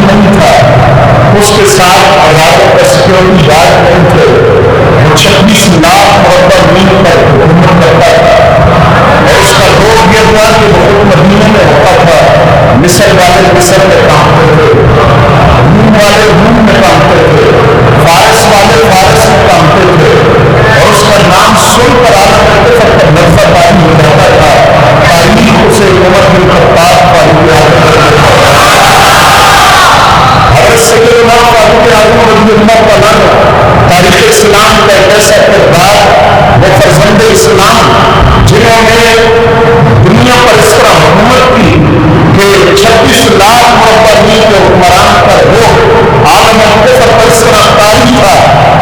نہیں تھا، اس کے ساتھ عدالت کا سیکورٹی گارڈ نہیں تھے، وہ 36 لاکھ مربع میل پر حکومت کرتا تھا، اور اس کا روگ یہ تھا کہ وہ مدینے میں ہوتا تھا، مصر والے مصر میں کامتے تھے، روم والے روم میں کامتے تھے، فارس والے فارس میں کامتے تھے، اور اس کا نام سن کر عالم اتفاق کا لفظ پاری ہو جاتا تھا، تاریخ اسے عمر بن خطاب فاروق حضرت سیدنا فاروق اعظم رضی اللہ عنہ تاریخ اسلام کا ایک ایسا کردار، وہ فرزند اسلام جنہوں نے دنیا پر اس طرح حکومت کی کہ 36 لاکھ مربع میل کے حکمران کا روح عالم اتفاق پر اس طرح طاری تھا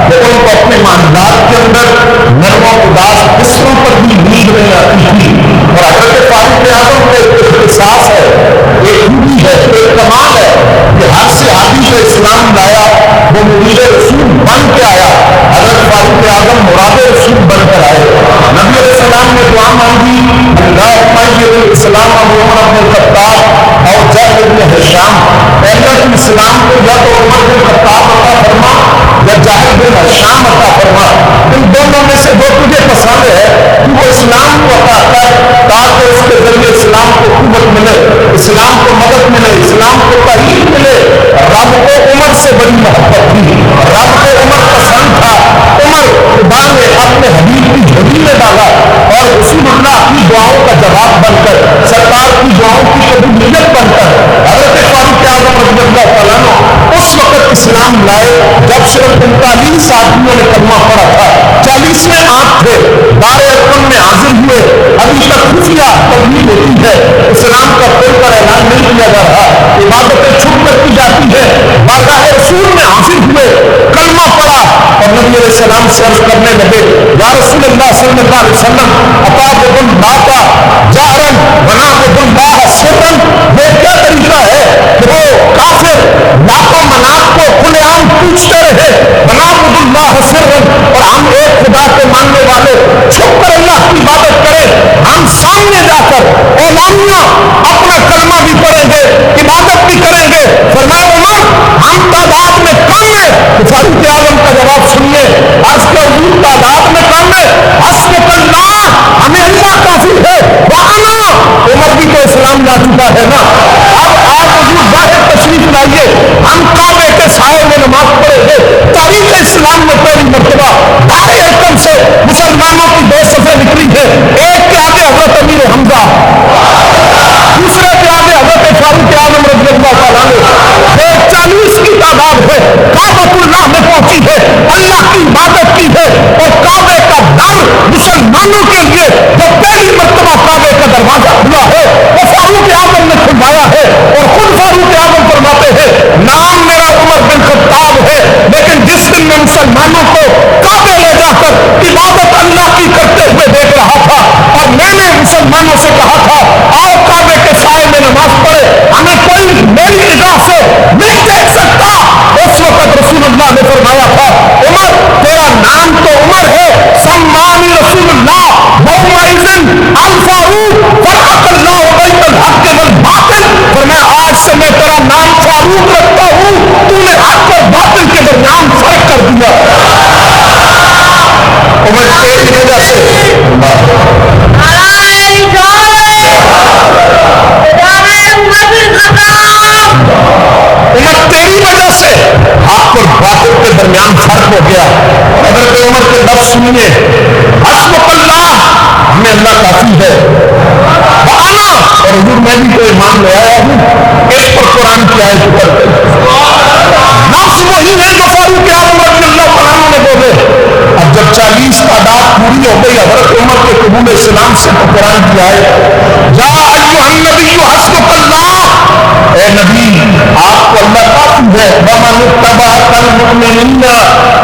کہ ان کو اپنے معاملات کے اندر نرم و اداس قسموں پر بھی نیند نہیں آتی تھی، اور حضرت فاروق اعظم کا ایک اختصاص ہے، ایک خوبی ہے، ایک کمال ہے کہ ہر صحابی جو اسلام لایا وہ مرید رسول بن کے آیا، حضرت فاروق اعظم مراد رسول بن کر آئے۔ نبی علیہ السلام نے دعا مانگی، اللہم ایّد الاسلام عمر بن الخطاب اور جعفر بن ہشام، اے اللہ تو اسلام کو یا تو عمر بن الخطاب عطا فرما یا جعفر بن ہشام عطا فرما، ان دونوں میں سے جو تجھے پسند ہے تو وہ اسلام کو عطا کر، تاکہ اس کے ذریعے اسلام کو قوت ملے، اسلام کو مدد ملے، اسلام کو تحریک ملے۔ رب کو عمر سے بڑی محبت تھی، رب کو عمر پسند تھا، عمر خدا نے اپنے حبیب کی جھولی میں ڈالا اور رسول اللہ کی دعاؤں کا جواب بن کر، سرکار کی دعاؤں کی قبولیت بن کر حضرت فاروق اعظم رضی اللہ تعالیٰ عنہ اس وقت اسلام لائے جب صرف 39 آدمیوں نے کلمہ پڑھا تھا، 40ویں آپ تھے، دار ارقم میں حاضر ہوئے، ابھی تک خفیہ تبلیغ ہوتی ہے، اسلام کا کھل کر اعلان نہیں کیا جا رہا، عبادتیں چھپ کر کی جاتی ہے، بارگاہ رسول میں حاضر ہوئے، کلمہ پڑھا اور نبی علیہ السلام سے عرض کرنے لگے، یا رسول اللہ صلی اللہ علیہ وسلم اطاعت اللہ جہرا ونعبد اللہ سرا، یہ کیا طریقہ ہے کہ وہ کافر لاکھوں منات کو کھلے عام پوچھتے رہے، ونعبد اللہ سرا، اور ہم ایک خدا کے ماننے والے چھپ کر اللہ کی عبادت کریں، ہم سامنے جا کر اعلانیہ اپنا کلمہ بھی پڑھیں گے، عبادت بھی کریں گے۔ فرمایا عمر ہم تعداد میں کم ہیں، تو فاروق اعظم کا جواب سنیے، عرض کے حضور تعداد میں کم ہے، حسبک اللہ، ہمیں اللہ کافی ہے، وَأَنَا، عمر بھی تو اسلام لا چکا ہے نا، اب آپ حضور ظاہر تشریف لائیے، ہم کعبے کے سائے میں نماز پڑھیں گے۔ تاریخ اسلام میں پہلی مرتبہ دار ارقم سے مسلمانوں کی 2 صفیں نکلی ہیں، ایک کے آگے حضرت امیر حمزہ، دوسرے کے آگے حضرت فاروق اعظم رضی اللہ تعالیٰ عنہ، 40 کی تعداد ہے، کعبۃ اللہ میں پہنچی ہے، اللہ کی عبادت کی ہے، اور کعبے کا در مسلمانوں کے لیے جو پہلی مرتبہ کعبے کا دروازہ کھلا ہے وہ فاروق اعظم نے کھلوایا ہے، اور خود فاروق اعظم فرماتے ہیں نام میرا عمر بن خطاب ہے، لیکن جس دن میں مسلمانوں کو کعبے لے جا کر عبادت اللہ کی کرتے ہوئے دیکھ رہا تھا اور میں نے مسلمانوں سے کہا تھا آؤ کعبے کے سائے میں نماز پڑھے، ہمیں کوئی میری نگاہ سے نہیں دیکھ سکتا، اس وقت رسول اللہ نے فرمایا تھا عمر تیرا نام تو عمر ہے، سمانی رسول اللہ وعمرئذ الفاروق فرق اللہ بین الحق والباطل، فرمایا آج سے میں تیرا نام فاروق رکھتا ہوں، تو نے حق اور باطل کے درمیان فرق کر دیا۔ عمر تیری وجہ سے عمر تیری وجہ سے حق اور باطل کے درمیان فرق ہو گیا۔ حضرت عمر کے لفظ سنیے، حسبک اللہ، ہمیں اللہ کافی ہے، وَأَنَا، اور حضور میں بھی تو ایمان لے آیا ہوں، ایک پر قرآن کی آیت اتر گئی، لفظ وہی ہے جو فاروق اعظم رضی اللہ عنہ نے بولے۔ اب جب 40 تعداد پوری ہو گئی حضرت عمر کے قبول اسلام سے تو قرآن کی آیت، یا ایھا النبی حسبک اللہ، اے نبی آپ کو اللہ کافی ہے، وَمَنِ اتَّبَعَكَ الْمُؤْمِنِينَ،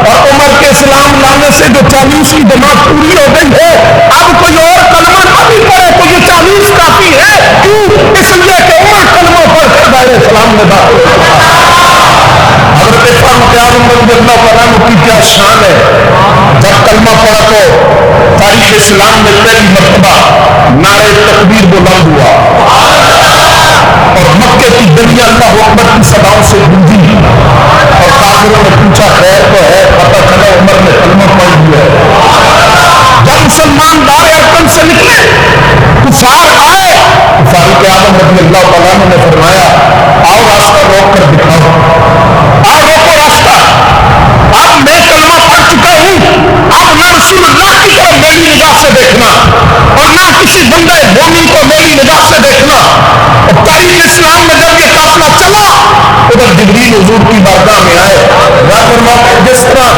اور عمر کے اسلام لانے سے جو 40 کی جماعت پوری ہو گئی ہے، اب کوئی اور کلمہ نہ بھی پڑھے تو یہ 40 کافی ہے، کیوں؟ اس لیے کہ عمر کلمہ پڑھ کر دائرہ اسلام میں داخل ہو۔ حضرت فاروق اعظم رضی اللہ عنہ کی کیا شان ہے، جب کلمہ پڑھا تو تاریخ اسلام میں پہلی مرتبہ نعرہ تکبیر بلند ہوا اور مکے کی دنیا اللہ اکبر کی صداؤں سے پوچھا خیر تو ہے؟ پتہ چلا عمر نے کلمہ پڑھ لیا ہے۔ جب مسلمان دار ارکن سے نکلے کفار آئے، فاروق اعظم رضی اللہ تعالیٰ عنہ نے فرمایا آؤ راستہ روک کر دکھاؤ، آؤ روکو راستہ، اب میں کلمہ پڑھ چکا ہوں، اب نہ رسول اللہ کی طرف میری نگاہ سے دیکھنا اور نہ کسی بندے مومن کو میری نگاہ سے دیکھنا۔ اور تاریخ اسلام میں جب یہ قافلہ چلا ادھر جبریل حضور کی بارگاہ میں آئے، جس طرح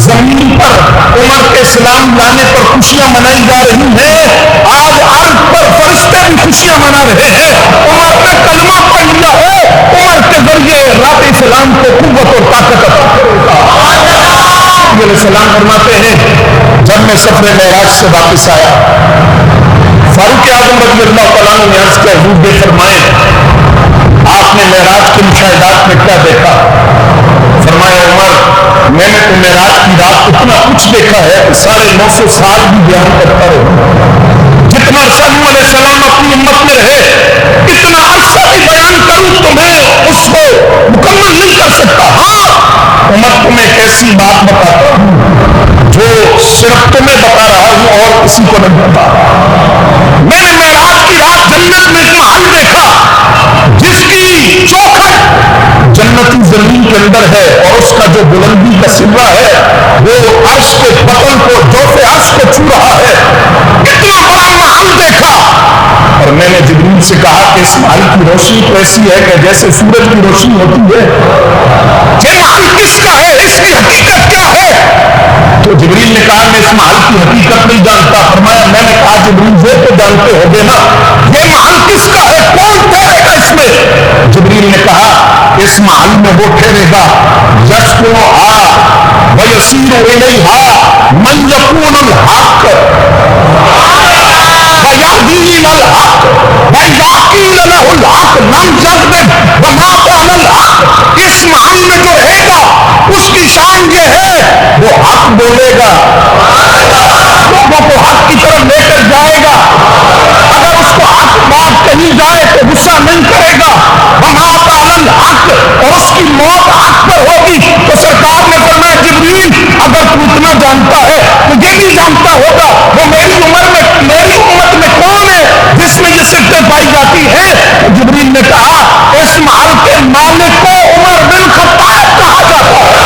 زمین پر عمر کے اسلام لانے پر خوشیاں منائی جا رہی ہیں، آج عرض پر فرشتے بھی خوشیاں منا رہے ہیں۔ عمر نے کلمہ پڑھ لیا ہے، عمر کے ذریعے رات اسلام کو قوت اور طاقت عطا کرے گا۔ علیہ السلام فرماتے ہیں جب میں سفر معراج سے واپس آیا، فاروق اعظم رضی اللہ تعالیٰ عنہ نے عرض کیا حضور بے فرمائے آپ نے معراج کے مشاہدات میں کیا دیکھا؟ فرمایا عمر میں نے تو معراج کی رات اتنا کچھ دیکھا ہے کہ 950 سال بھی بیان کرتا رہوں، جتنا عرصہ نوح علیہ السلام اپنی امت میں رہے اتنا عرصہ بھی بیان کروں تمہیں اس کو مکمل نہیں کر سکتا۔ ہاں عمر تمہیں ایک ایسی بات بتاتا ہوں جو صرف تمہیں بتا رہا ہوں اور کسی کو نہیں بتا رہا۔ میں نے معراج کی رات جنت میں ایک محل دیکھا جس کی چوکھٹ جنتی زمین کے اندر ہے اور اس کا جو بلندی کا سلوا ہے وہ عرش کے بطن کو جوف عرش کو چھو رہا ہے۔ اتنا بڑا محل دیکھا اور میں نے جبریل سے کہا کہ اس محل کی روشنی تو ایسی ہے کہ جیسے سورج کی روشنی ہوتی ہے، یہ محل کس کا ہے، اس کی حقیقت کیا ہے؟ تو جبریل نے کہا میں اس محل کی حقیقت نہیں جانتا۔ فرمایا میں نے کہا جبریل یہ تو جانتے ہو گے نا، یہ محل کس کا ہے، کون ٹھہرے گا اس میں؟ جبریل نے کہا اس محل میں وہ ٹھہرے گا یسکنها ویسیر الیہا من یکون الحق ویہدی الی الحق وَإِذَا قِیلَ لَهُ الْحَقُّ لَمْ یَکْذِبْ وَمَا قَالَ الْحَقُّ۔ اس محل میں جو رہے گا اس کی شان یہ ہے وہ حق بولے گا، لوگوں کو حق کی طرف لے کر جائے گا، اگر اس کو حق بات کہی جائے تو غصہ نہیں کرے گا۔ وَمَا قَالَ الْحَقُّ، اور اس کی موت حق پر ہوگی۔ تو سرکار نے فرمایا جبریل اگر تو اتنا جانتا ہے تو یہ بھی جانتا ہوگا وہ میری امت میں کون ہے جس میں یہ صفتیں پائی جاتی ہیں؟ تو جبریل نے کہا اس محل کے مالک کو عمر بن خطاب کہا جاتا ہے۔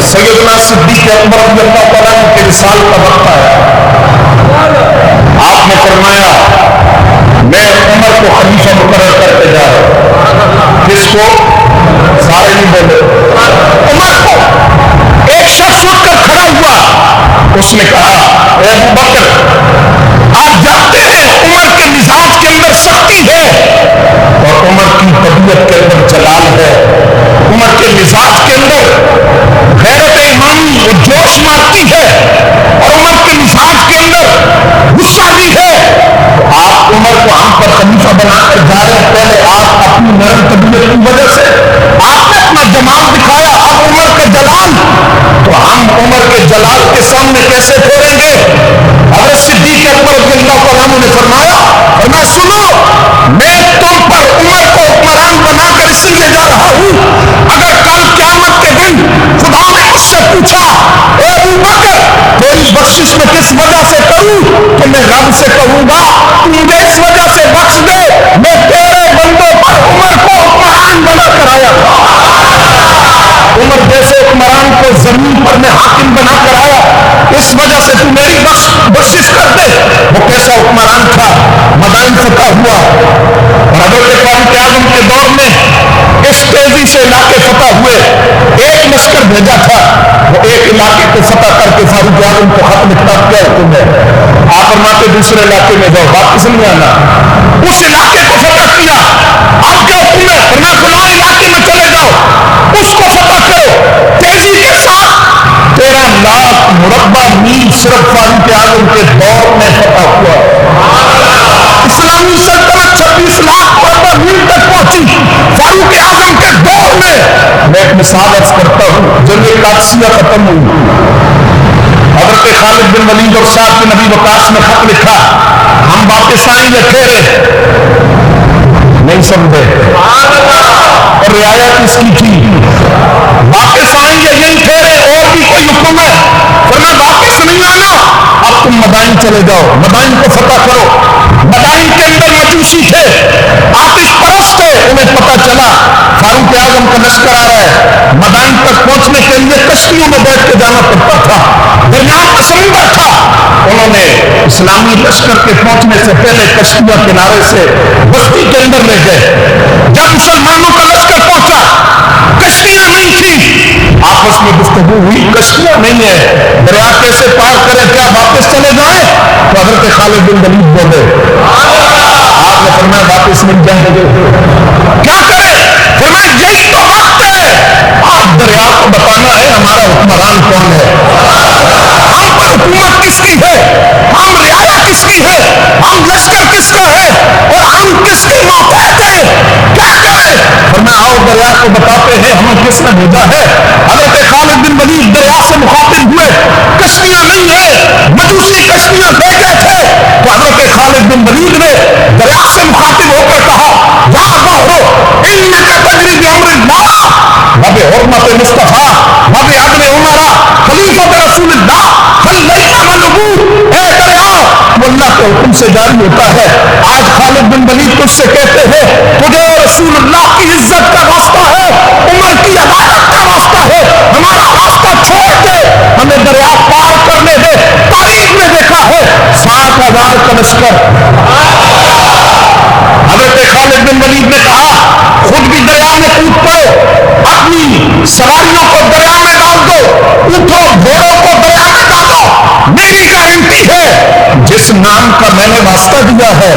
سیدنا صدیق اکبر رضی اللہ تعالیٰ عنہ کے وصال کا وقت آیا، آپ نے فرمایا میں عمر کو خلیفہ مقرر کرتے جا رہا ہوں۔ کس کو؟ سارے نہیں بولے، عمر کو۔ ایک شخص اٹھ کر کھڑا ہوا، اس نے کہا اے ابو بکر آپ جانتے ہیں عمر کے مزاج کے اندر سختی ہے اور عمر کی طبیعت کے اندر جلال ہے، عمر کے مزاج کے اندر غیرت امامی وہ جوش مارتی ہے اور عمر کے مزاج کے اندر غصہ بھی ہے۔ آپ عمر کو ہم پر خلیفہ بنا کر جا رہے ہیں، پہلے آپ اپنی نرم طبیعت کی وجہ سے آپ نے اپنا جمال دکھایا، اب عمر کا جلال، تو ہم عمر کے جلال کے سامنے کیسے ٹھہریں گے؟ حضرت صدیق اکبر رضی اللہ تعالیٰ عنہ نے فرمایا سنو میں تم پر عمر کو حکمران بنا کر اس لیے جا رہا ہوں، اگر کل قیامت کے دن خدا نے مجھ سے پوچھا اے ابو بکر تیری بخشش میں کس وجہ سے کروں، تو میں رب سے کہوں گا تو مجھے اس وجہ سے بخش دے میں تیرے بندوں پر عمر کو حکمران بنا کر آیا تھا، عمر جیسے حکمران کو زمین پر میں حاکم بنا کر آیا، اس وجہ سے تو میری بخشش کر دے۔ وہ کیسا حکمران تھا، مدائن فتح ہوا اور حضرت فاروق اعظم کے دور میں اس تیزی سے علاقے فتح ہوئے، ایک لشکر بھیجا تھا، وہ ایک علاقے کو فتح کر کے فاروق اعظم کو خط لکھتا کیا حکم ہے، آپ فرماتے دوسرے علاقے میں جاؤ، واپس نہیں آنا۔ اس علاقے کو فتح کیا، آپ کیا حکم ہے؟ فرمایا فلاں علاقے میں چلے جاؤ، اس کو فتح کرو تیزی کے ساتھ۔ 13 لاکھ مربع میل صرف فاروق اعظم کے دور میں فتح ہوا۔ اسلامی سلطنت 26 لاکھ مربع میل تک پہنچی فاروق اعظم کے دور میں۔ میں ایک مثال عرض کرتا ہوں، جنگ قادسیہ ختم ہوئی، حضرت خالد بن ولید اور سعد بن ابی وقاص نے خط لکھا، ہم واپس آئیں گے ٹھہرے، نہیں سمجھے؟ اور رعایا کس کی تھی؟ واپس آئیں گے یہیں ٹھہرے، اور بھی کوئی حکم ہے؟ فرمایا واپس نہیں آنا، اب تم مدائن چلے جاؤ، مدائن کو فتح کرو۔ مدائن کے اندر مجوسی تھے، آتش پرست تھے، انہیں پتہ چلا فاروق اعظم کا لشکر آ رہا ہے۔ مدائن تک پہنچنے کے لیے کشتیوں میں بیٹھ کے جانا پڑتا تھا، درمیان کا سمندر تھا۔ انہوں نے اسلامی لشکر کے پہنچنے سے پہلے کشتیاں کنارے سے بستی کے اندر لے گئے۔ جب مسلمانوں کا لشکر پہنچا، کشتیاں نہیں تھی، آپس میں گفتگو ہوئی، کشتیاں نہیں ہے، دریا کیسے پار کریں، کیا واپس چلے جائیں؟ تو حضرت خالد بن ولید بولے، آپ نے فرمایا واپس نہیں جائیں گے، کیا کریں؟ فرمایا یہی تو وقت ہے، آپ دریا کو بتانا ہے ہمارا حکمران کون ہے، ہم پر حکومت کس کی ہے، ہم رعایا کس کی ہے، ہم لشکر کس کا ہے، اور ہم کس کے ماتحت ہیں، کیا کریں؟ فرمایا آؤ دریا کو بتاتے ہیں ہمیں کس نے بھیجا ہے۔ حضرت خالد بن ولید دریا سے مخاطب ہوئے، کشتیاں نہیں ہیں، مجوسی کشتیاں لے گئے تھے۔ تو حضرت خالد بن ولید نے دریا سے مخاطب ہو کر کہا، یا بحر انک تجری بامر اللہ وبحرمت مصطفیٰ وبعدل عمرہ خلیفۃ رسول اللہ فلینا منبوع، اے دریا وہ اللہ کے حکم سے جاری ہوتا ہے۔ آج خالد بن ولید تجھ سے کہتے ہیں تجھے رسول اللہ کی عزت کا واسطہ ہے، عمر کی عدالت کا واسطہ ہے، ہمارا راستہ چھوڑ دے، ہمیں دریا پار کرنے دے۔ تاریخ میں دیکھا ہے 7,000 کا لشکر، حضرت خالد بن ولید نے کہا خود بھی دریا میں کود پڑو، اپنی سواریوں کو دریا میں ڈال دو، اٹھو گھوڑوں کو دریا میں ڈالو، میری گارنٹی ہے جس نام کا میں نے واسطہ دیا ہے،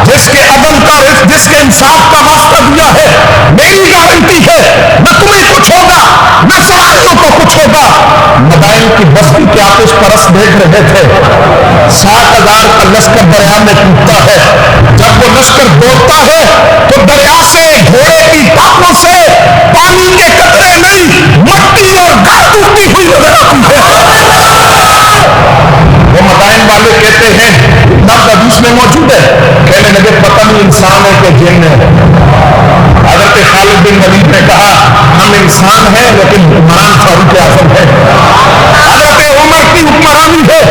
جس کے عدل کا، جس کے انصاف کا واسطہ دیا ہے، میری گارنٹی ہے نہ تمہیں کچھ ہوگا نہ سواریوں کو کچھ ہوگا۔ مدائن کی بستی کے آتش پرست دیکھ رہے تھے، 7,000 کا لشکر دریا میں کودتا ہے، جب وہ لشکر دوڑتا ہے تو دریا سے گھوڑے کی ٹانگوں سے پانی کے قطرے نہیں، مٹی اور گرد اٹھتی ہوئی نظر آتی ہے۔ وہ مدائن والے کہتے ہیں، لفظ حدیث میں موجود ہے، کہنے لگے پتہ نہیں انسان ہے کہ جن ہے۔ حضرت خالد بن ولید نے کہا ہم انسان ہیں لیکن حکمران فاروق اعظم ہے، حضرت عمر کی حکمرانی ہے،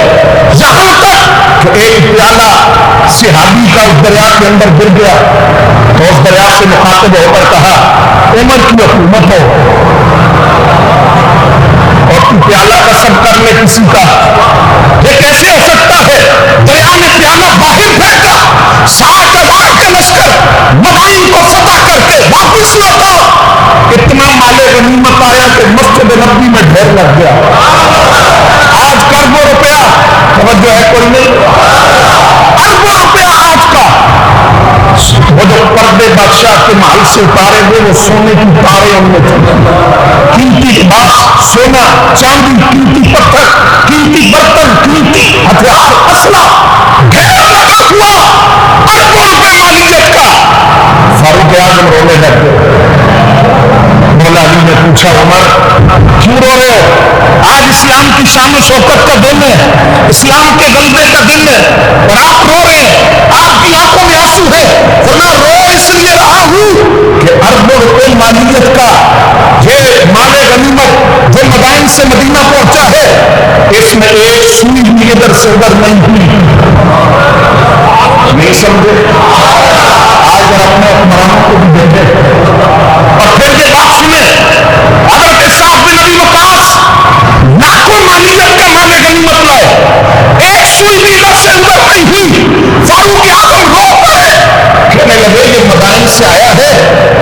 یہاں تک کہ ایک پیالہ صحابی کا اس دریا کے اندر گر گیا تو اس دریا سے مخاطب ہو کر کہا عمر کی حکومت ہو اور تو پیالہ قسم کر لے کسی کا، یہ کیسے ہو سکتا ہے؟ دریا نے پیالہ باہر پھینکا، 7,000 کا لشکر مدائن کو فتح کر کے واپس لوٹا، اتنا مال غنیمت آیا کہ مسجد نبوی میں ڈھیر لگ گیا۔ آج کروڑوں روپیہ، توجہ ہے کوئی نہیں، اربوں روپیہ آج کا، وہ جو پردے بادشاہ کے محل سے اتارے ہوئے وہ سونے کی تارے ان میں تھے، قیمتی لباس سونا چاندی، قیمتی پتھر، قیمتی برتن، قیمتی ہتھیار، اسلحہ ڈھیر لگا ہوا، اربوں روپے مالیت کا۔ فاروق اعظم رونے لگ گئے۔ مولا علی نے پوچھا عمر کیوں رو رہے ہو؟ آج اسلام کی شان و شوکت کا دن ہے، اسلام کے غلبے کا دن ہے اور آپ رو رہے ہیں، آپ کی آنکھوں میں آنسو ہے۔ فرمایا رو اس لیے رہا ہوں کہ اربوں روپے مالیت کا یہ مال غنیمت جو مدائن سے مدینہ پہنچا ہے، اس میں ایک سوئی بھی ادھر سے ادھر نہیں ہوئی، نہیں سمجھے؟ آج اپنے حکمرانوں کو بھی دیکھیں اور پھر یہ بات سنیں، حضرت سعد بن ابی وقاص لاکھوں مالیت کا مال غنیمت لائے، ایک سوئی بھی ادھر سے ادھر نہیں ہوئی۔ فاروق اعظم رو پڑے، کہنے لگے یہ مدائن سے آیا ہے،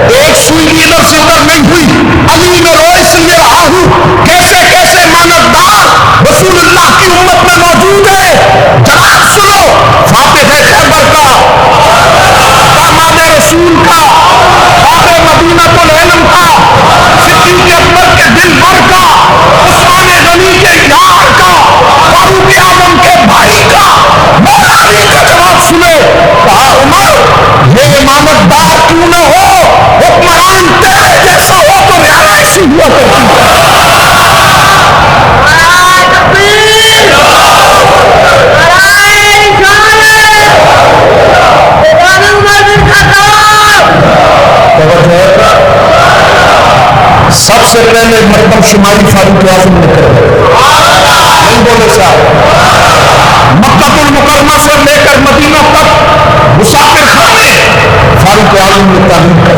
ایک سوئی بھی ادھر سے ادھر نہیں ہوئی۔ علی میں رو اس لیے رہا ہوں کیسے کیسے مانتدار رسول اللہ کی امت میں موجود ہے۔ جناب سنو، فاتح خیبر کا، داماد رسول کا، باب مدینہ العلم کا، صدیق اکبر کے دل بر کا، عثمان غنی کے یار کا، فاروق اعظم کے بھائی کا، مولا علی کا جواب سنو۔ کہا عمر یہ امامتدار کیوں نہ ہو، حکمران تیرے جیسا ہو تو رعایا ایسی ہوا کرتی ہے۔ سے پہلے مردم شماری فاروق اعظم نے کر دی. نہیں بولے صاحب. مکہ المکرمہ سے لے کر مدینہ تک مسافر خانے فاروق اعظم نے تعمیر کر.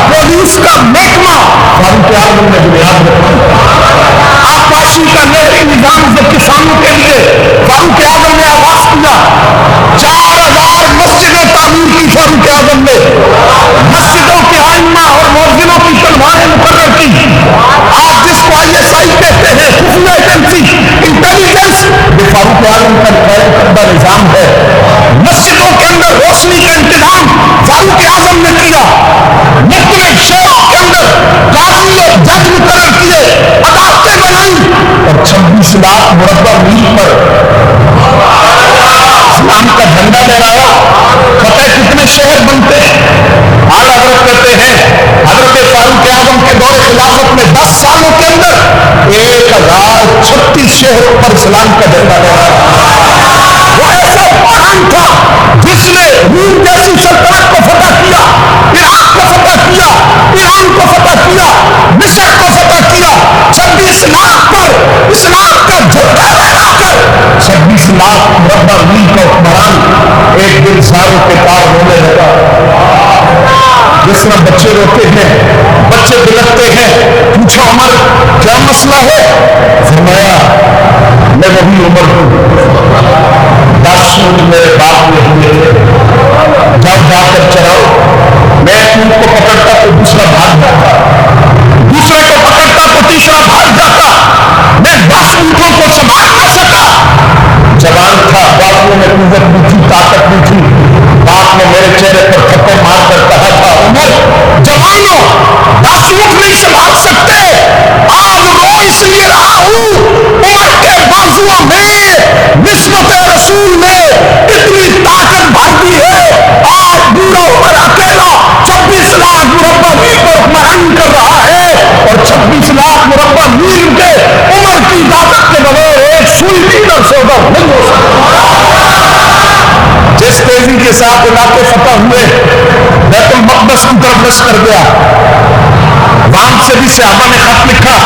پولیس کا محکمہ فاروق اعظم نے بنیاد رکھی. آبپاشی کا نہری نظام جو کسانوں کے لیے فاروق اعظم نے آغاز کیا. 4000 مسجدیں تعمیر کی فاروق اعظم نے. مسجدوں کے ائمہ اور مؤذنوں کی تنخواہیں مقرر کی. آپ جس کو ISI کہتے ہیں خفیہ ایجنسی انٹیلیجنس، یہ فاروق اعظم کا قائم کردہ نظام ہے. مسجدوں کے اندر روشنی کا انتظام فاروق اعظم نے کیا. مختلف شہروں کے اندر قاضی اور جج مقرر کیے، عدالتیں بنائیں اور 26 لاکھ مربع میل پر اسلام کا جھنڈا لہرایا. فتح کتنے شہر بنتے ہیں؟ اعلیٰ حضرت کہتے ہیں حضرت فاروق اعظم کے دور خلافت میں 10 سالوں کے اندر 1036 شہروں پر اسلام کا جھنڈا لہرایا. وہ ایسا بحران تھا جس نے روم جیسی سلطنت کو فتح کیا، عراق کو فتح کیا، ایران کو فتح کیا، مصر کو فتح کیا. 26 لاکھ پر اسلام کا جھنڈا لہرا کر 26 لاکھ مربع میل کا حکمران ایک دن ساروں کے پار رونے لگا. جس طرح بچے روتے ہیں، بچے بلکتے ہیں. پوچھا عمر کیا مسئلہ ہے؟ فرمایا میں وہی عمر ہوں 10 سوٹ میرے باپ نے ہوئے تھے. جب جا کر چراؤ میں اونٹ کو پکڑتا تو دوسرا بھاگ جاتا، دوسرے کو پکڑتا تو تیسرا بھاگ جاتا. میں 10 اونٹوں کو سنبھال نہ سکا. جوان تھا، بازوؤں میں قوت بھی تھی، طاقت بھی تھی. باپ نے میرے چہرے پر تھپڑ مار کر کہا تھا عمر جوانوں 10 اونٹ نہیں سنبھال سکتے. آج رو اس لیے رہا ہوں عمر کے بازوؤں میں نسبت رسول نے اتنی طاقت بھر دی ہے. آج بوڑھا عمر اکیلا 26 لاکھ مربع میل پر حکمران کر رہا ہے اور 26 لاکھ مربع میل کے عمر کی طاقت کے بغیر ایک سوئی بھی نہ سودا نہیں ہو سکتا. جس تیزی کے ساتھ علاقے فتح ہوئے بیت المقدس کی طرف لشکر گیا. وہاں سے بھی صحابہ نے خط لکھا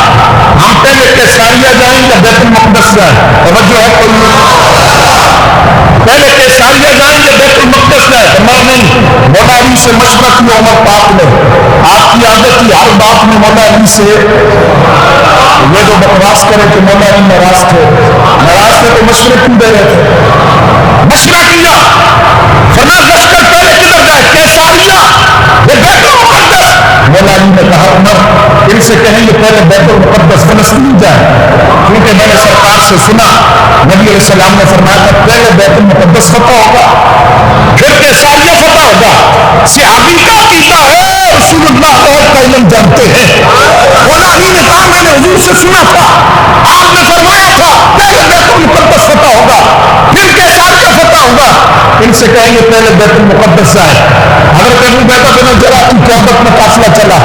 ہم پہلے کیساریہ جائیں یا بیت المقدس جائیں؟ توجہ ہے کوئی؟ پہلے کیساریہ جائیں یا بیت المقدس جائیں؟ عمر نہیں. مولا علی سے مشورہ کیا عمر پاک نے. آپ کی عادت تھی ہر بات میں مولا علی سے یہ جو بکواس کرے کہ مولا علی ناراض تھے تو مشورے کیوں دے رہے تھے؟ مشورہ کیا فرمایا لشکر پہلے کدھر جائے؟ کیساریہ یا بیت المقدس؟ مولا علی نے کہا عمر ان سے کہیں گے پہلے بیت المقدس فلسطین جائے، کیونکہ میں نے سرکار سے سنا نبی علیہ السلام نے فرمایا تھا پہلے بیت المقدس فتح ہوگا پھر کیساریہ فتح ہوگا. صحابی کا عقیدہ ہے رسول اللہ غیب کا علم جانتے ہیں. مولا علی نے کہا میں نے حضور سے سنا تھا آپ نے فرمایا تھا پہلے بیت المقدس فتح ہوگا پھر کیساریہ فتح ہوگا. ان سے کہیں گے پہلے بیت المقدس جائے. حضرت ابو عبیدہ بن الجراح کی قیادت میں قافلہ چلا،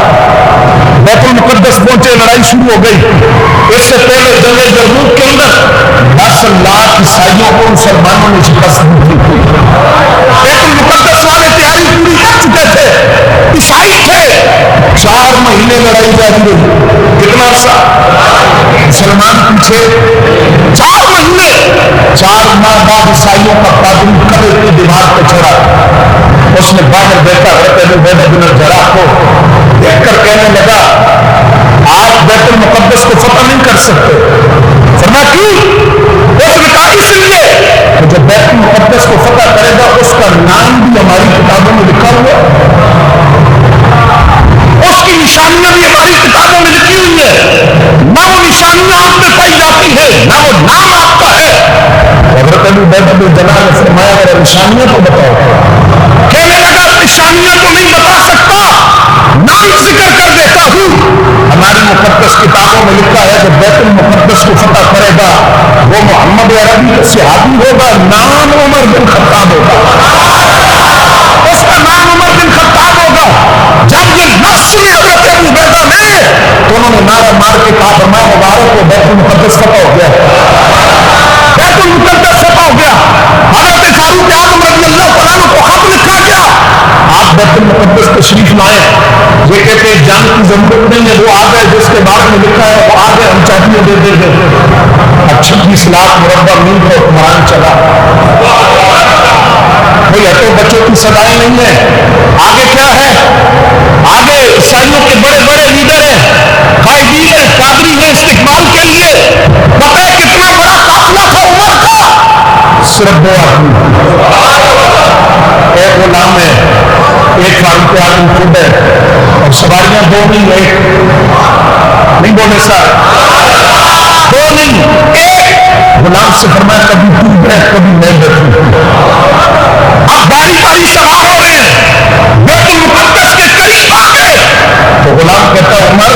بیت المقدس پہنچے، لڑائی شروع ہو گئی. اس سے پہلے جنگ یرموک کے اندر 10 لاکھ عیسائیوں کو مسلمانوں نے شکست دی تھی. بیت المقدس والے تیاری پوری کر چکے تھے، عیسائی تھے. 4 مہینے لڑائی جاری رہی. کتنا عرصہ؟ مسلمان پیچھے 4 مہینے. 4 ماہ بعد عیسائیوں کا پادری قبر کی دیوار پہ چڑھا. اس نے باہر دیکھا حضرت ابو عبیدہ بن الجراح کو دیکھ کر کہنے لگا آپ بیت المقدس کو فتح نہیں کر سکتے. فرمایا کیوں؟ اس نے کہا اس لیے کہ جو بیت المقدس کو فتح کرے گا اس کا نام بھی ہماری کتابوں میں لکھا ہوا، اس کی نشانیاں بھی ہماری کتابوں میں لکھی ہوئی ہے. نہ وہ نشانیاں آپ میں پائی جاتی ہیں نہ وہ نام آپ کا ہے. حضرت ابو عبیدہ بن الجراح نے فرمایا میرا نشانیاں تو بتاؤ. کہنے لگا نشانیاں تو نہیں بتا سکتا، نام ذکر کر دیتا ہوں. ہماری مقدس کتابوں میں لکھا ہے کہ بیت المقدس کو فتح کرے گا وہ محمد عربی کا صحابی ہوگا، نام عمر بن خطاب ہوگا. اس کا نام عمر بن خطاب ہوگا. جب یہ نص سنی حضرت ابو عبیدہ نے تو انہوں نے نعرہ مار کے کہا فرمایا مبارک کو بیت المقدس فتح ہو گیا، بیت المقدس فتح ہو گیا. حضرت فاروق اعظم رضی اللہ تعالیٰ عنہ کو خط لکھا گیا آپ بیت المقدس تشریف لائیں. یہ کہتے ہیں جان کی ضرورت نہیں ہے، وہ آ گئے جس کے بارے میں لکھا ہے وہ آ گئے، ہم چاہیے دے دے دے 26 لاکھ مربع میل کا حکمران چلا۔ بھئی ہٹو بچوں کی سزائیں نہیں ہے، آگے کیا ہے؟ آگے عیسائیوں کے بڑے بڑے لیڈر ہیں، قائدین ہیں، قادری ہیں استقبال کے لیے۔ پتہ ہے کتنا بڑا قافلہ تھا عمر کا؟ صرف 2 آدمی، ایک غلام ہے، ایک فاروق اعظم خود ہے، اور سواریاں 2 نہیں، ایک نہیں بولے سر، 2 نہیں، ایک غلام سے فرمایا کبھی تو بیٹھ کبھی میں بیٹھوں۔ اب باری باری سوار ہو رہے ہیں، بیت المقدس کے قریب آ گئے تو غلام کہتا ہے عمر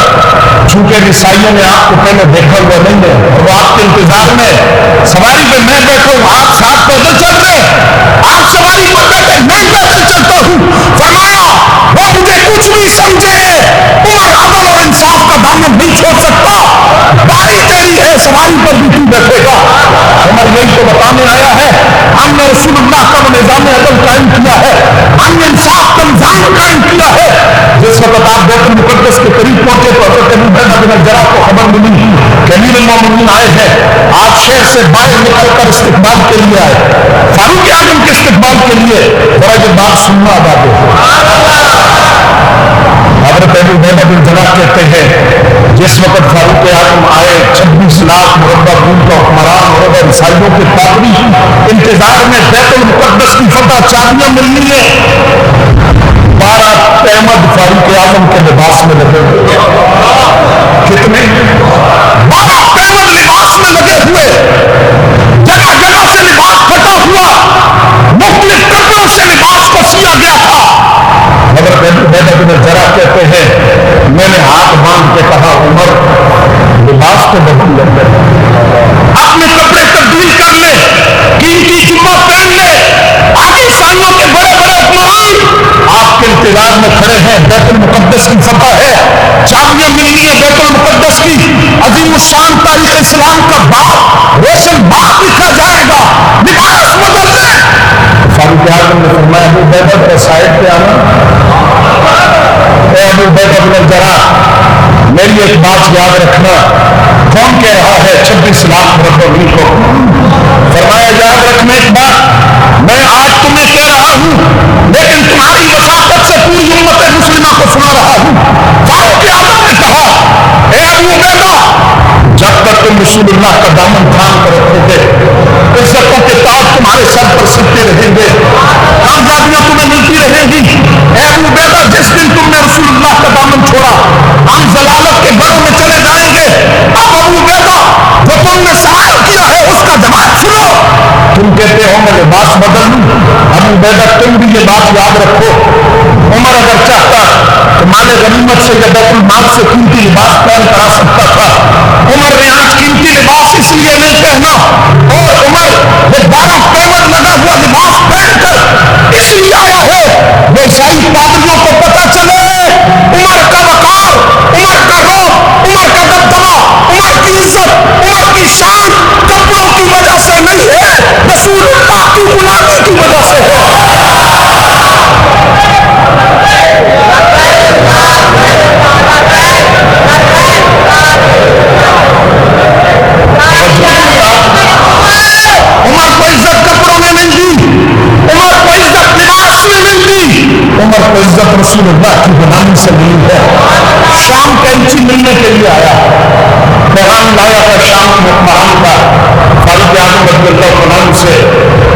چونکہ عیسائیوں نے آپ کو پہلے دیکھا ہوا نہیں ہے اور وہ آپ کے انتظار میں سواری پہ میں بیٹھا ہوں، آپ ساتھ پیدل چل رہے ہیں، آپ سواری پر بیٹھے میں پیدل چلتا ہوں۔ فرمایا وہ مجھے کچھ بھی سمجھے، عمر عدل اور انصاف کا دامن نہیں چھوڑ سکتا، باری تیری ہے سواری پر بھی تو بیٹھے گا۔ عمر یہی تو بتانے آیا ہے، ہم نے رسول اللہ کا نظام عدل قائم کیا ہے، ہم نے انصاف کا نظام قائم کیا ہے۔ جس وقت آپ بیت المقدس کے قریب پہنچے تو حضرت ابو عبیدہ بن الجراح کو خبر ملی کہ امیر المومنین آئے ہیں، آپ شہر سے باہر نکل کر استقبال کے لیے آئے، فاروق اعظم کے استقبال کے لیے۔ ذرا یہ بات سننا آباد ہے۔ حضرت ابو عبیدہ بن الجراح کہتے ہیں جس وقت فاروق اعظم آئے 26 لاکھ مربع میل کا حکمران اور اگر عیسائیوں کے پادری انتظار میں بیت المقدس کی فتح چابیاں ملنی ہے، 12 احمد فاروق اعظم کے لباس میں لگے ہوئے، کتنے 12 احمد لباس میں لگے ہوئے، جگہ جگہ سے لباس پھٹا ہوا، مختلف کپڑوں سے لباس کو سیا گیا تھا۔ حضرت ابو عبیدہ بن الجراح کہتے ہیں میں نے ہاتھ باندھ کے کہا عمر لباس تو بدل لے، اپنے کپڑے تبدیل کر لے، قیمتی جمہ پہن لے، آگے عیسائیوں کے بڑے بڑے حکمران آپ کے انتظار میں کھڑے ہیں، بیت المقدس کی فتح ہے، چابیاں ملنی ہے بیت المقدس کی، عظیم الشان تاریخ اسلام کا باب روشن باب لکھا جائے گا، لباس بدل لے۔ فاروق اعظم نے فرمایا ابو عبیدہ ذرا سائڈ پہ آنا، اے ابو عبیدہ بن الجراح میری ایک بات یاد رکھنا، کون کہہ رہا ہے 26 لاکھ مربع میل کو؟ فرمایا یاد رکھنا ایک بات، میں آج تمہیں کہہ رہا ہوں لیکن تمہاری وساطت سے پوری امت مسلمہ کو سنا رہا ہوں۔ فاروق اعظم نے کہا اے ابو عبیدہ جب تک تم رسول اللہ کا دامن تھام کر رکھو گے عزتوں کے تاج تمہارے سر پر سکتے رہیں گے، کامیابیاں تمہیں ملتی رہیں گی۔ اے ابو عبیدہ جس دن تم نے رسول اللہ کا دامن چھوڑا ہم ضلالت کے گھروں میں چلے جائیں گے۔ اب ابو عبیدہ جو تم نے سوال کیا ہے اس کا جواب سنو۔ تم کہتے ہو میں لباس بدل لوں، ابو عبیدہ تم بھی یہ بات یاد رکھو، عمر اگر چاہتا تو مال غنیمت سے یا بیت المال سے قیمتی لباس پہن کر آ سکتا تھا، عمر نے آج قیمتی لباس اس لیے نہیں پہنا، اور عمر وہ 12 قیمت لگا ہوا لباس پہن کر اس لیے آیا ہے وہ عیسائی پادریوں کو پتہ چلے عمر کا وقار، عمر کا روب، عمر کا دبدبہ، عمر کی عزت، عمر کی شان کپڑوں کی وجہ سے نہیں ہے، رسول اللہ کی غلامی کی وجہ سے ہے۔ عمر کو عزت کپڑوں میں نہیں دی، عمر کو عزت لباس میں نہیں دی، عمر کو عزت رسول اللہ کی غلامی سے ملی ہے۔ شام کینچی ملنے کے لیے آیا، پیغام لایا تھا شام کے حکمران کا، فاروق اعظم رضی اللہ عنہ سے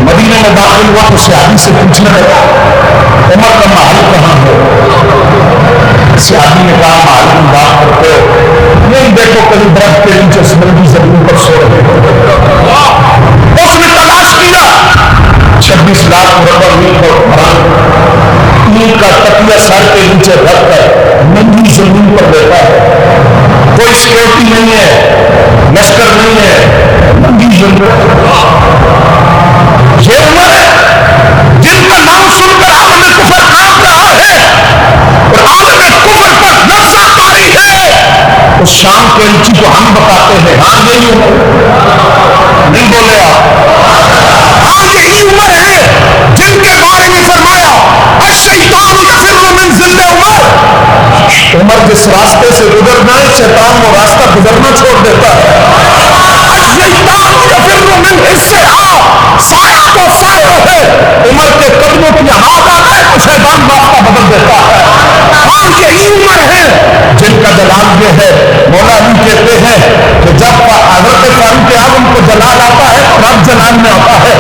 مدینے میں داخل ہوا تو صحابی سے پوچھنے لگا عمر کا محل کہاں ہے؟ صحابی نے کہا محل کی بات کرتے ہو نہیں، دیکھو کہیں درخت کے نیچے سمندی زمین پر سو رہے ہو۔ اس نے تلاش کیا 26 لاکھ مربع میل کا حکمران اونٹ کا تکیہ سر کے نیچے رکھ کر ننگی زمین پر بیٹھا ہے، کوئی سیکورٹی نہیں ہے، لشکر نہیں ہے، ننگی زمین۔ یہ عمر ہے جن کا نام سن کر عالم کفر کانپ رہا ہے اور عالم کفر پر لرزہ طاری ہے، اس شام کے انچی کو ہم بتاتے ہیں ہاں یہی عمر، نہیں بولے آپ، ہاں یہی عمر ہے جن کے بارے میں فرمایا الشیطان یفر من ظل عمر، گزرنا چھوڑ دیتا ہے. سایہ تو سایہ ہے, عمر کے قدموں کی آواز آ جائے تو شیطان راستہ بدل دیتا ہے. ہاں یہی عمر ہے جن کا جلال یہ ہے. مولا علی کہتے ہیں کہ جب حضرت فاروق اعظم کو جلال آتا ہے تو رب جلال میں آتا ہے.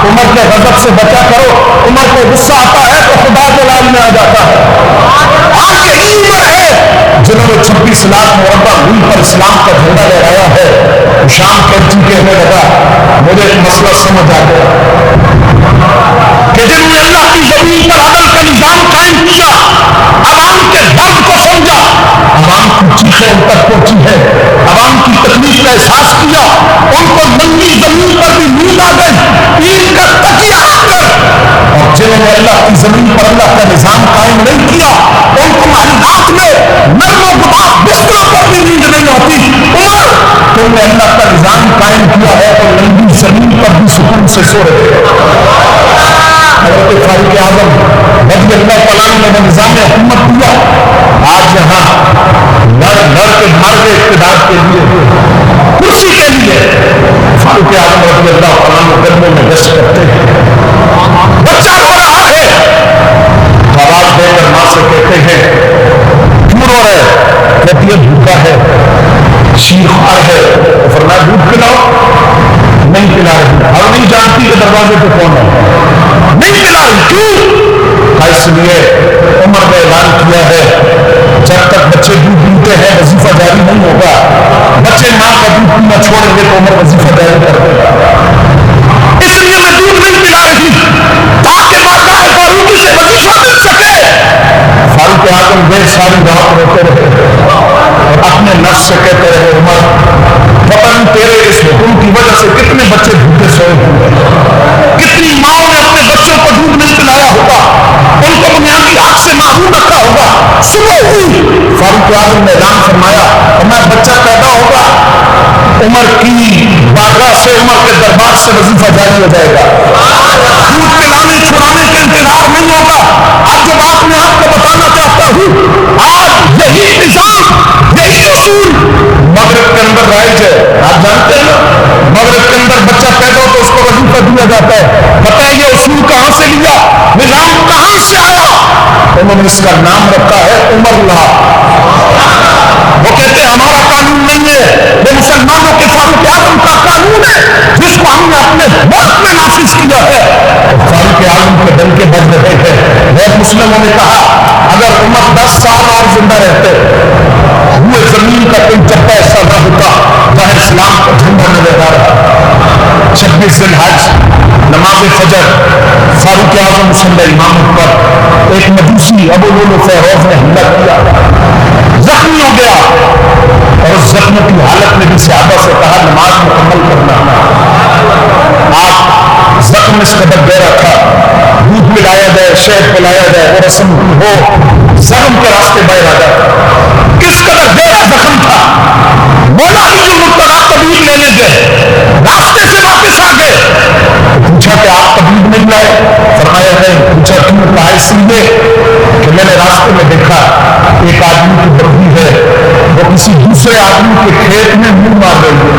عمر کے غضب سے بچا کرو, عمر کو غصہ آتا ہے تو خدا جلال میں آ جاتا ہے. آج یہی عمر ہے جنہوں نے 26 لاکھ مربع میل پر اسلام کا جھنڈا لہرایا ہے. شام کینچی کہنے لگا مجھے ایک مسئلہ سمجھ آ گیا کہ جنہوں نے اللہ کی زمین پر عدل کا نظام قائم کیا, عوام کے درد کو سمجھا, عوام کی چیخیں ان تک پہنچی ہے, عوام کی تکلیف کا احساس کیا, ان کو ننگی زمین پر بھی نیند آ گئی, پیر کا تکیہ رکھ کر. اور جنہوں نے اللہ کی زمین پر اللہ کا نظام قائم نہیں کیا ان کو محلات میں نرم و گداز بستروں پر بھی نیند نہیں آتی. عمر تم نے اللہ کا نظام قائم کیا ہے تو ننگی زمین پر بھی سکون سے سو رہے ہیں. حضرت فاروق اعظم رضی اللہ تعالیٰ نے نظام حکومت دیا. آج یہاں لڑ کے مر گئے اقتدار کے لیے, کرسی کے لیے. فاروق اعظم رضی اللہ تعالیٰ نے گرموں میں گشت کرتے ہیں. بچہ رو رہا ہے, آواز دے کر ماں سے کہتے ہیں کیوں رو رہے؟ کہتی ہے بھوکا ہے, شیر خوار ہے. فرمایا دودھ پلاؤ. نہیں پلا رہی, اور نہیں جانتی کہ دروازے پہ کون ہے. نہیں پلا رہی, کیوں؟ اس لیے عمر نے اعلان کیا ہے جب تک بچے دودھ پیتے ہیں وظیفہ جاری نہیں ہوگا. بچے ماں کا دودھ پینا چھوڑیں گے تو عمر وظیفہ جاری کر دے گا. اس لیے میں دودھ نہیں پلا رہی تاکہ بارگاہ فاروقی سے وظیفہ مل سکے. فاروق اعظم دیر ساری رات روتے رہے اور اپنے نفس سے کہتے رہے عمر پتہ نہیں تیرے اس حکم کی وجہ سے کتنے بچے بھوکے سوئے ہوئے, کتنی ماں نے اپنے بچوں کو دودھ نہیں پلایا ہوگا, ان کو بنیادی حق سے محروم رکھا ہوگا. صبح ہوئی, فاروق اعظم نے اعلان فرمایا ہمارا بچہ پیدا ہوگا, عمر کی بارگاہ سے, عمر کے دربار سے وظیفہ جاری ہو جائے گا. دودھ پلانے چھڑانے کا انتظار نہیں ہوگا. اب جو بات میں آپ کو بتانا چاہتا ہوں, آج یہی نظام, یہی اصول مغرب کے اندر رائج ہے. آپ جانتے ہیں مغرب کے اندر بچہ پیدا ہو تو اس کو وظیفہ دیا جاتا ہے. پتہ ہے یہ اصول کہاں سے لیا, نظام کہاں سے آیا؟ انہوں نے اس کا نام رکھا ہے عمر لا. وہ کہتے ہیں ہمارا قانون نہیں ہے, یہ مسلمانوں کے فاروق اعظم کا قانون ہے جس کو ہم نے اپنے ملک میں نافذ کیا ہے. فاروق اعظم کے دل کے بج رہے تھے. بہت مسلموں نے کہا اگر عمر 10 سال اور زندہ رہتے ہوئے زمین کا کوئی چپا ایسا نہ ہوتا جہاں اسلام کا جھنڈا نہ لہرا رہا. 26 ذی الحج نماز فجر فاروق اعظم صلی امامت پر ایک مجوسی ابو لولو فیروز نے حملہ کیا, زخمی ہو گیا اور اس زخم کی حالت میں بھی صحابہ سے کہا نماز مکمل کرنا. آپ زخم اس قدر گہرا تھا, دودھ پلایا جائے, شہد پلایا جائے, وہ رسم ہو, زخم کے راستے باہر آ جاتا. کس قدر گہرا زخم تھا. مولا علی المرتضیٰ طبیب لینے گئے, راستے سے واپس آ گئے. پوچھا کہ آپ طبیب نہیں لائے؟ فرمایا نہیں. پوچھا کیوں؟ کہا اس لیے کہ میں نے راستے میں دیکھا ایک آدمی کی بکری ہے, وہ کسی دوسرے آدمی کے کھیت میں منہ مار رہی ہے.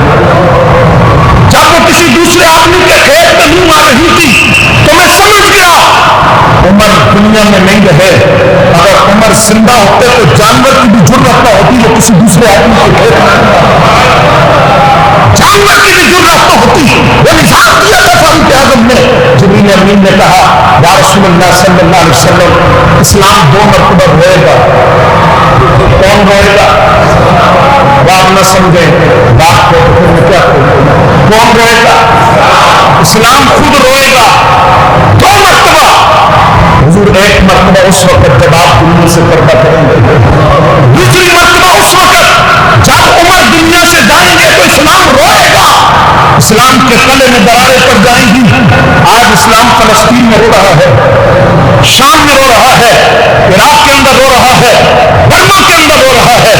جب وہ کسی دوسرے آدمی کے کھیت میں منہ مار رہی تھی تو میں سمجھ گیا عمر دنیا میں نہیں رہے. اگر عمر زندہ ہوتے تو جانور کی بھی جرأت نہ ہوتی وہ کسی دوسرے آدمی کے کھیت میں, جانور کی بھی جرأت نہ ہوتی. وہ نظام کیا تھا فاروق اعظم نے. جبریل امین نے کہا یا رسول اللہ صلی اللہ علیہ وسلم اسلام 2 مرتبہ روئے گا. کون روئے گا؟ بات نہ سمجھیں, بات کو کیا کون روئے گا؟ اسلام خود روئے گا 2 مرتبہ. حضور 1 مرتبہ اس وقت جب آپ دنیا سے پردہ کریں گے, دوسری مرتبہ اس وقت جب عمر دنیا سے جائیں گے تو اسلام روئے گا. اسلام کے قلعے میں دراریں پڑ جائیں گی. آج اسلام فلسطین میں رو رہا ہے, شام میں رو رہا ہے, عراق کے اندر رو رہا ہے, برما کے اندر رو رہا ہے.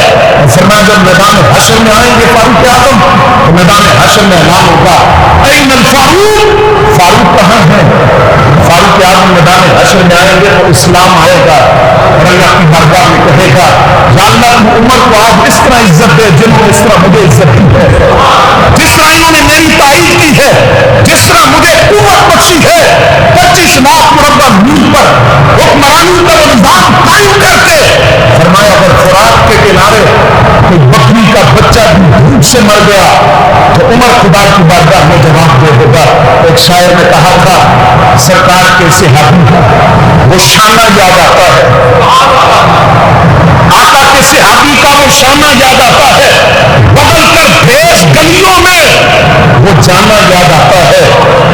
فرمایا جب میدان حشر میں آئیں گے فاروق اعظم تو میدان حشر میں اعلان ہوگا این الفاروق فاروق کہاں ہیں؟ فاروق اعظم میدان حشر میں آئیں گے اور اسلام آئے گا اور اللہ کی بارگاہ میں کہے گا یا اللہ عمر کو آج اس طرح عزت دے جنہوں نے اس طرح مجھے عزت دی ہے، جس طرح انہوں نے میری تائید کی ہے، جس طرح مجھے قوت بخشی ہے 25 لاکھ مربع میل پر حکمرانی کا نظام قائم کر کے۔ فرمایا اگر فرات کے کنارے کوئی بکری کا بچہ بھی بھوک سے مر گیا تو عمر خدا کی بارگاہ میں جواب دے دے گا۔ ایک شاعر نے کہا تھا سرکار کے صحابی وہ شانہ یاد آتا ہے، آقا کے صحابی کا وہ شانہ یاد آتا ہے، بدل کر بھیس گلیوں میں وہ جانا یاد آتا ہے۔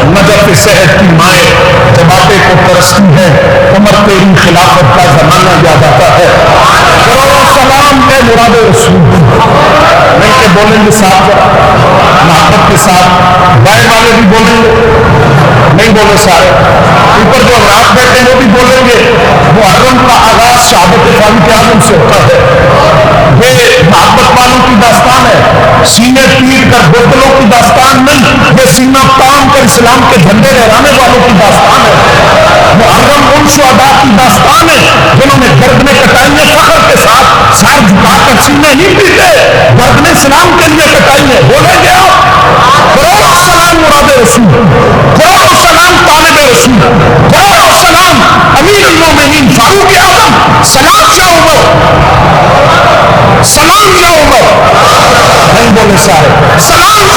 نجف صحت کی مائیں جب آپے کو ترستی ہے، عمر تیری خلافت کا زمانہ یاد آتا ہے۔ کروڑوں سلام اے مراد رسول نہیں کہ بولیں گے صاحب محبت کے ساتھ، بائیں والے بھی بولیں گے نہیں بولے سارے، اوپر جو رات بیٹھے وہ بھی بولیں گے۔ محرم کا آغاز شہادت فاروق اعظم سے ہوتا ہے، یہ محبت والوں کی داستان ہے، سینے پیر کر بوتلوں کی داستان نہیں، یہ سینہ تان کر اسلام کے جھنڈے لہرانے والوں کی داستان ہے۔ محرم ان شہداء کی داستان ہے جنہوں نے گردنیں کٹائی ہیں، فخر کے ساتھ سر جھکا کر سینے نہیں پیتے، گردنیں اسلام کے لیے کٹائی ہیں۔ بولیں گے آپ کروڑوں سلام مراد رسول، کروڑوں سلام طالب رسول، کروڑوں سلام امیر المومنین فاروق اعظم، سلام یا عمر، سلام یا عمر نہیں بولے سارے، سلام